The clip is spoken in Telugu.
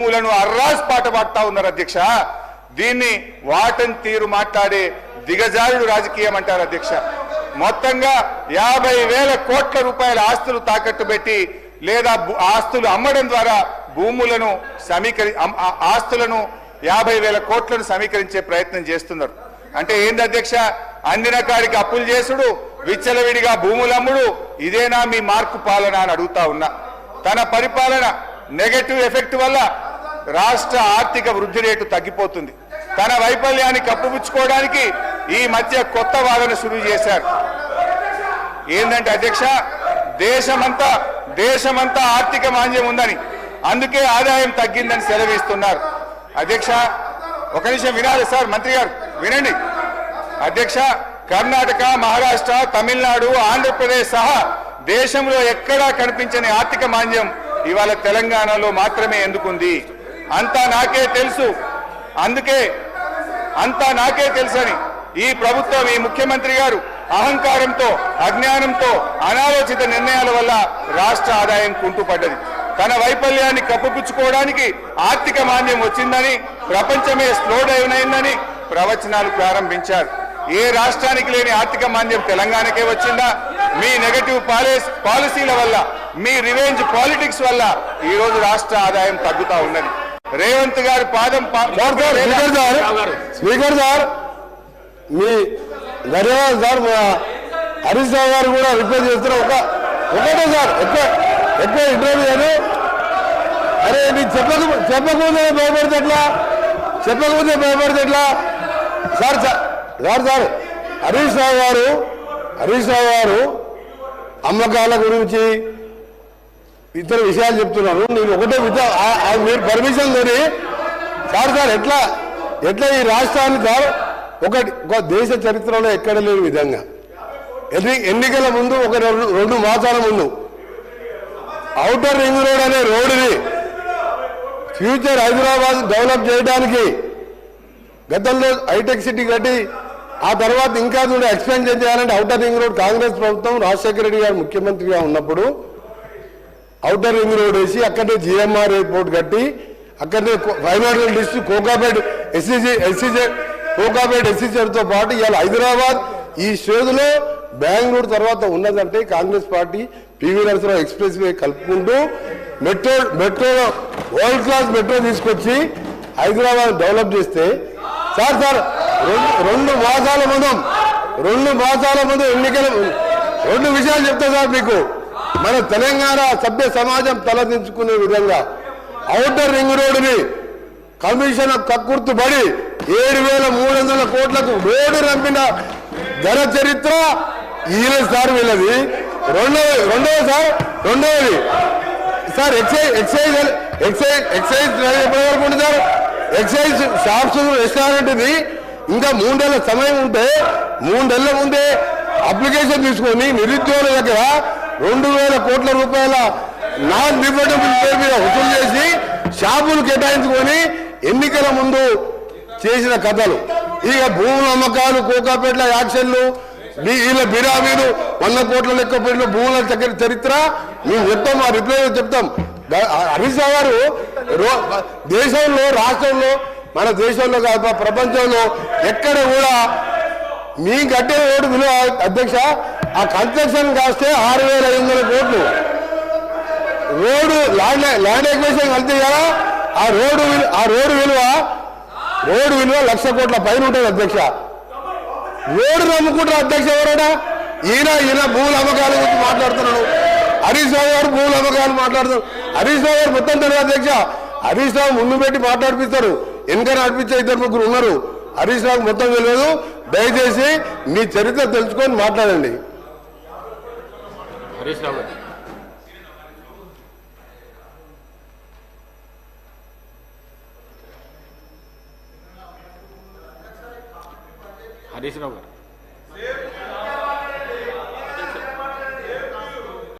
భూములను అర్రాస్ పాట పాడుతా ఉన్నారు అధ్యక్ష. దీన్ని వాటన్ తీరు మాట్లాడే దిగజారుడు రాజకీయం అంటారు అధ్యక్ష. మొత్తంగా 50,000 కోట్ల రూపాయల ఆస్తులు తాకట్టు పెట్టి లేదా ఆస్తులు అమ్మడం ద్వారా భూములను ఆస్తులను 50,000 కోట్లను సమీకరించే ప్రయత్నం చేస్తున్నారు. అంటే ఏంది అధ్యక్ష? అందిన కాడికి అప్పులు చేసుడు, విచ్చలవిడిగా భూములమ్ముడు, ఇదేనా మీ మార్కు పాలన అని అడుగుతా ఉన్నా. తన పరిపాలన నెగటివ్ ఎఫెక్ట్ వల్ల రాష్ట్ర ఆర్థిక వృద్ధి రేటు తగ్గిపోతుంది. తన వైఫల్యాన్ని కప్పుపుచ్చుకోవడానికి ఈ మధ్య కొత్త వాదన శురు చేశారు. ఏంటంటే అధ్యక్ష, దేశమంతా ఆర్థిక మాంద్యం ఉందని, అందుకే ఆదాయం తగ్గిందని సెలవిస్తున్నారు. అధ్యక్ష ఒక నిమిషం వినాలి సార్, మంత్రి గారు వినండి. అధ్యక్ష, కర్ణాటక, మహారాష్ట్ర, తమిళనాడు, ఆంధ్రప్రదేశ్ సహా దేశంలో ఎక్కడా కనిపించని ఆర్థిక మాంద్యం ఇవాళ తెలంగాణలో మాత్రమే ఎందుకుంది? అంతా నాకే తెలుసు, అందుకే అంతా నాకే తెలుసని ఈ ప్రభుత్వం, ఈ ముఖ్యమంత్రి గారు అహంకారంతో, అజ్ఞానంతో, అనాలోచిత నిర్ణయాల వల్ల రాష్ట్ర ఆదాయం కుంటుపడ్డది. తన వైఫల్యాన్ని కప్పుపుచ్చుకోవడానికి ఆర్థిక మాంద్యం వచ్చిందని, ప్రపంచమే స్లో డౌన్ అయిందని ప్రవచనాలు ప్రారంభించారు. ఏ రాష్ట్రానికి లేని ఆర్థిక మాంద్యం తెలంగాణకే వచ్చిందా? మీ నెగటివ్ పాలసీల వల్ల, మీ రివెంజ్ పాలిటిక్స్ వల్ల ఈ రోజు రాష్ట్ర ఆదాయం తగ్గుతా ఉన్నది. రేవంత్ గారి పాదం స్పీకర్ సార్, మీ ధన్యవాదాలు సార్. హరీష్ రావు గారు కూడా రిక్వెస్ట్ చేస్తున్నారు. ఒకటే సార్, ఎక్కువ ఇంటర్వ్యూ అని. అరే నీకు చెప్పకముందే భయపడితే ఎట్లా? సార్ హరీష్ రావు గారు అమ్మకాల గురించి ఇతర విషయాలు చెప్తున్నారు. నేను ఒకటే మీరు పర్మిషన్ తోని సార్ ఎట్లా ఈ రాష్ట్రాన్ని సార్ ఒక దేశ చరిత్రలో ఎక్కడ లేని విధంగా ఎన్నికల ముందు ఒక 2 మాసాల ముందు ఔటర్ రింగ్ రోడ్ అనే రోడ్డుని ఫ్యూచర్ హైదరాబాద్ డెవలప్ చేయడానికి గతంలో హైటెక్ సిటీ కట్టి ఆ తర్వాత ఇంకా కూడా ఎక్స్పెన్షన్ చేయాలంటే ఔటర్ రింగ్ రోడ్ కాంగ్రెస్ ప్రభుత్వం రాజశేఖర రెడ్డి గారు ముఖ్యమంత్రిగా ఉన్నప్పుడు ఔటర్ రింగ్ రోడ్ వేసి అక్కడే జిఎంఆర్ ఎయిర్పోర్ట్ కట్టి అక్కడనే ఫైనాన్షియల్ డిస్ట్రిక్ట్ కోకాపేట్ ఎస్సీజెడ్తో పాటు ఇవాళ హైదరాబాద్ ఈ స్టేజ్లో బెంగళూరు తర్వాత ఉన్నదంటే Congress party PV Narasimha Rao expressway కలుపుకుంటూ మెట్రో వరల్డ్ క్లాస్ మెట్రో తీసుకొచ్చి హైదరాబాద్ డెవలప్ చేస్తే సార్ 2 మాసాల ముందు ఎన్నికల 2 విషయాలు చెప్తా సార్ మీకు. మన తెలంగాణ సభ్య సమాజం తలదించుకునే విధంగా ఔటర్ రింగ్ రోడ్డుని కమిషన్ కక్కుర్తుపడి 7,300 కోట్లకు రోడ్డు రంపిన ఘన చరిత్ర ఈయన సార్ వీళ్ళది. రెండవది సార్ ఎక్సైజ్ ఎప్పటివరకు సార్ ఎక్సైజ్ షాప్స్ రెస్టారెంట్ది ఇంకా 3 నెలల సమయం ఉంటే 3 నెలల ముందే అప్లికేషన్ తీసుకొని నిరుద్యోగుల దగ్గర 2,000 కోట్ల రూపాయల నాన్ రిఫండబుల్ పేరు మీద వసూలు చేసి షాపులు కేటాయించుకొని ఎన్నికల ముందు చేసిన కథలు. ఇక భూముల అమ్మకాలు, కోకాపేట్ల యాక్షన్లు, వీళ్ళ బిరామీలు 100 కోట్ల లెక్క పెట్టిన భూముల చరిత్ర మేము చెప్తాం, ఆ రిప్లై చెప్తాం. హరీష్ రావు గారు దేశంలో, రాష్ట్రంలో, మన దేశంలో కాదు ప్రపంచంలో ఎక్కడ కూడా మీ కట్టే రోడ్డు విలువ అధ్యక్ష ఆ కన్స్ట్రక్షన్ కాస్తే 6,500 కోట్లు. రోడ్డు ల్యాండ్ ఎక్విజిషన్ కలితే కదా ఆ రోడ్డు విలువ 1,00,000 కోట్ల పైన ఉంటుంది అధ్యక్ష. రోడ్డు నమ్ముకుంటారు అధ్యక్ష ఎవరైనా? ఈయన భూముల అమ్మకాల గురించి మాట్లాడుతున్నాడు. హరీష్ రావు గారు భూముల అమ్మకాలు మాట్లాడుతున్నారు. హరీష్ రావు గారు మొత్తం తెలియదు అధ్యక్ష. హరీష్ రావు ముందు పెట్టి మాట్లాడిపిస్తారు, వెనక నడిపించే 2-3 ఉన్నారు. హరీష్ రావు మొత్తం తెలియదు. దయచేసి మీ చరిత్ర తెలుసుకొని మాట్లాడండి. హరీష్ రావు గారు హరీష్ రావు గారు